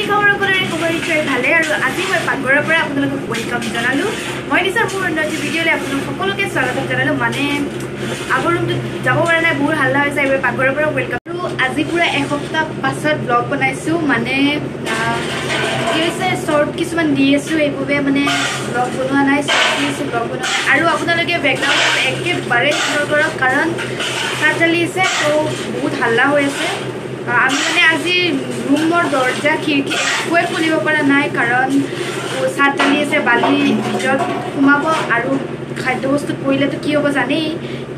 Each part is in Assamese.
কি খবৰ সকলোৰে খবৰ নিশ্চয় ভালে আৰু আজি মই পাকঘৰৰ পৰা আপোনালোকক ওয়েলকাম জনালো মই নিশ্চয় মোৰ নতুন ভিডিঅ'লৈ আপোনালোক সকলোকে স্বাগত জনালো মানে আগৰ ৰুমটো যাব পৰা নাই বহুত হাল্লা হৈছে এইবাৰ পাকঘৰৰ পৰা ওয়েলকাম আজি পুৰা এসপ্তাহ পাছত ব্লগ বনাইছো মানে কি হৈছে শৰ্ট কিছুমান দি আছো এইভাবে মানে ব্লগ বনোৱা নাই কিছু ব্লগ বনোৱা আৰু আপোনালোকে বেকগ্ৰাউণ্ড একেবাৰে ইগনোৰ কৰক কাৰণ তাত চলি আছে তো বহুত হাল্লা হৈ আছে আমি মানে আজি ৰুমৰ দৰ্জা খিৰিকী একোৱে খুলিব পৰা নাই কাৰণ ছাদ চলি আছে বালি ভিতৰত সোমাব আৰু খাদ্যবস্তু পৰিলেতো কি হ'ব জানেই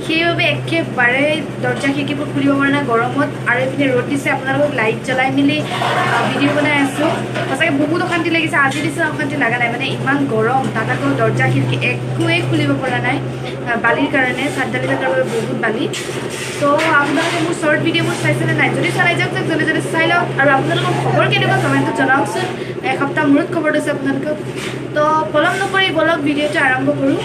সেইবাবে একেবাৰে দৰ্জা খিৰিকীবোৰ খুলিব পৰা নাই গৰমত আৰু এইপিনে ৰ'দ দিছে আপোনালোকক লাইট জ্বলাই মেলি ভিডিঅ' বনাই আছোঁ সঁচাকৈ বহুত অশান্তি লাগিছে আজি নিচিনা অশান্তি লগা নাই মানে ইমান গৰম তাত আকৌ দৰ্জা খিৰিকী একোৱেই খুলিব পৰা নাই বালিৰ কাৰণে ছাদ ঢালি থকাৰ বাবে বহুত বালি তো আপোনালোকে মোৰ শ্বৰ্ট ভিডিঅ'বোৰ চাইছেনে নাই যদি চাই যাওক জলদি জলদি চাই লওক আৰু আপোনালোকৰ খবৰ কেনেকুৱা কমেণ্টত জনাওকচোন এসপ্তাহ মূৰত খবৰ দিছে আপোনালোকক তো পলম নকৰি বলক ভিডিঅ'টো আৰম্ভ কৰোঁ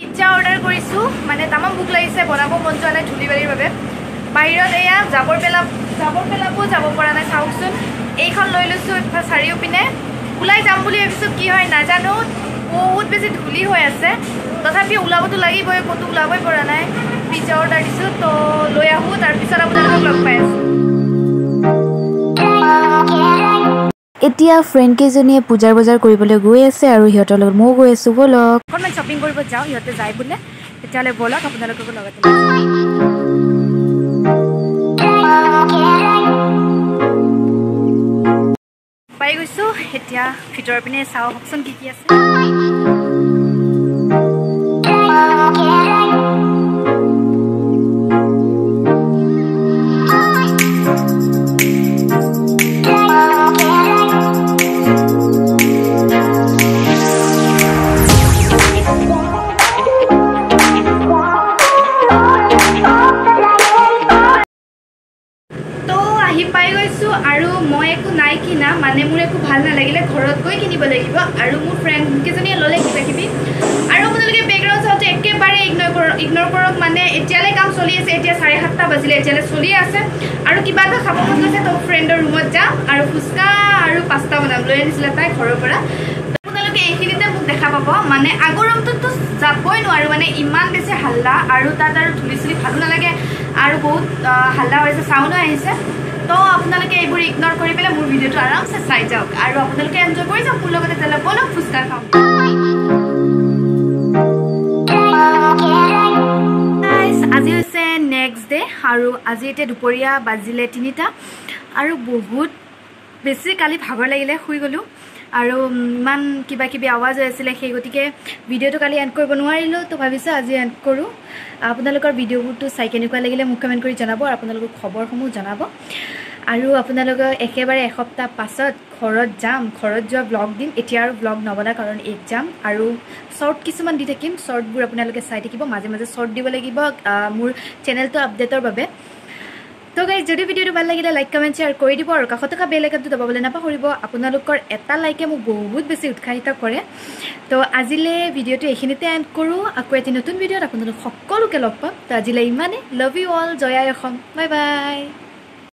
পিজ্জা অৰ্ডাৰ কৰিছোঁ মানে তামাম ভোক লাগিছে বনাব মন যোৱা নাই ধূলি বালিৰ বাবে বাহিৰত এয়া জাবৰ পেলাবও যাব পৰা নাই চাওকচোন এইখন লৈ লৈছোঁ চাৰিওপিনে ওলাই যাম বুলি ভাবিছোঁ কি হয় নাজানো বহুত বেছি ধূলি হৈ আছে তথাপি ওলাবতো লাগিবই ক'তো ওলাবই পৰা নাই পিজ্জা অৰ্ডাৰ দিছোঁ তো লৈ আহোঁ তাৰপিছত আপোনালোকক লগ পাই আছোঁ এতিয়া ফ্ৰেণ্ড কেইজনীয়ে পূজাৰ বজাৰ কৰিবলৈ গৈ আছে আৰু সিহঁতৰ লগত ময়ো গৈ আছোঁ বলক অকণমান শ্বপিং কৰিব যাওঁ সিহঁতে যায় বোলে তেতিয়াহ'লে বলক আপোনালোককো লগতে পাই গৈছোঁ এতিয়া ভিতৰৰ পিনে চাওকচোন কি আছে পাই গৈছোঁ আৰু মই একো নাই কিনা মানে মোৰ একো ভাল নালাগিলে ঘৰত গৈ কিনিব লাগিব আৰু মোৰ ফ্ৰেণ্ড কেইজনীয়ে ল'লে কিবা কিবি আৰু আপোনালোকে বেকগ্ৰাউণ্ড চাওঁতে একেবাৰে ইগন'ৰ কৰক মানে এতিয়ালৈ কাম চলি আছে এতিয়া 7:30 বাজিলে এতিয়ালৈ চলি আছে আৰু কিবা এটা খাব মন গৈছে তো ফ্ৰেণ্ডৰ ৰুমত যাম আৰু ফুচকা আৰু পাস্তা বনাম লৈ আনিছিলে তাই ঘৰৰ পৰা আপোনালোকে এইখিনিতে মোক দেখা পাব মানে আগৰ ৰুমটোতো যাবই নোৱাৰোঁ মানে ইমান বেছি হাল্লা আৰু তাত আৰু ধূলি চুলি ভালো নালাগে আৰু বহুত হাল্লা হৈছে চাউণ্ডো আহিছে তো আপোনালোকে এইবোৰ ইগন'ৰ কৰি পেলাই মোৰ ভিডিঅ'টো আৰামছে চাই যাওক আৰু আপোনালোকে এনজয় কৰি যাওক মোৰ লগতে তেতিয়াহ'লে বলক ফুচকা খাওঁ আজি হৈছে নেক্সট ডে আৰু আজি এতিয়া দুপৰীয়া বাজিলে 3টা আৰু বহুত বেছি কালি ভাগৰ লাগিলে শুই গ'লোঁ আৰু ইমান কিবা কিবি আৱাজ হৈ আছিলে সেই গতিকে ভিডিঅ'টো কালি এণ্ড কৰিব নোৱাৰিলোঁ তো ভাবিছোঁ আজি এণ্ড কৰোঁ আপোনালোকৰ ভিডিঅ'বোৰটো চাই কেনেকুৱা লাগিলে মোক কমেণ্ট কৰি জনাব আৰু আপোনালোকৰ খবৰসমূহ জনাব আৰু আপোনালোকক একেবাৰে এসপ্তাহ পাছত ঘৰত যাম ঘৰত যোৱা ব্লগ দিম এতিয়া আৰু ব্লগ নবনাওঁ কাৰণ এক্সাম আৰু শ্বৰ্ট কিছুমান দি থাকিম শ্বৰ্টবোৰ আপোনালোকে চাই থাকিব মাজে মাজে শ্বৰ্ট দিব লাগিব মোৰ চেনেলটো আপডেটৰ বাবে তো গাইজ যদি ভিডিঅ'টো ভাল লাগিলে লাইক কমেণ্ট শ্বেয়াৰ কৰি দিব আৰু কাষত থকা বেল আইকনটো দবাবলৈ নাপাহৰিব আপোনালোকৰ এটা লাইকে মোক বহুত বেছি উৎসাহিত কৰে তো আজিলৈ ভিডিঅ'টো এইখিনিতে এণ্ড কৰোঁ আকৌ এটি নতুন ভিডিঅ'ত আপোনালোক সকলোকে লগ পাম তো আজিলৈ ইমানে লাভ ইউ অল জয় আই অসম বাই বাই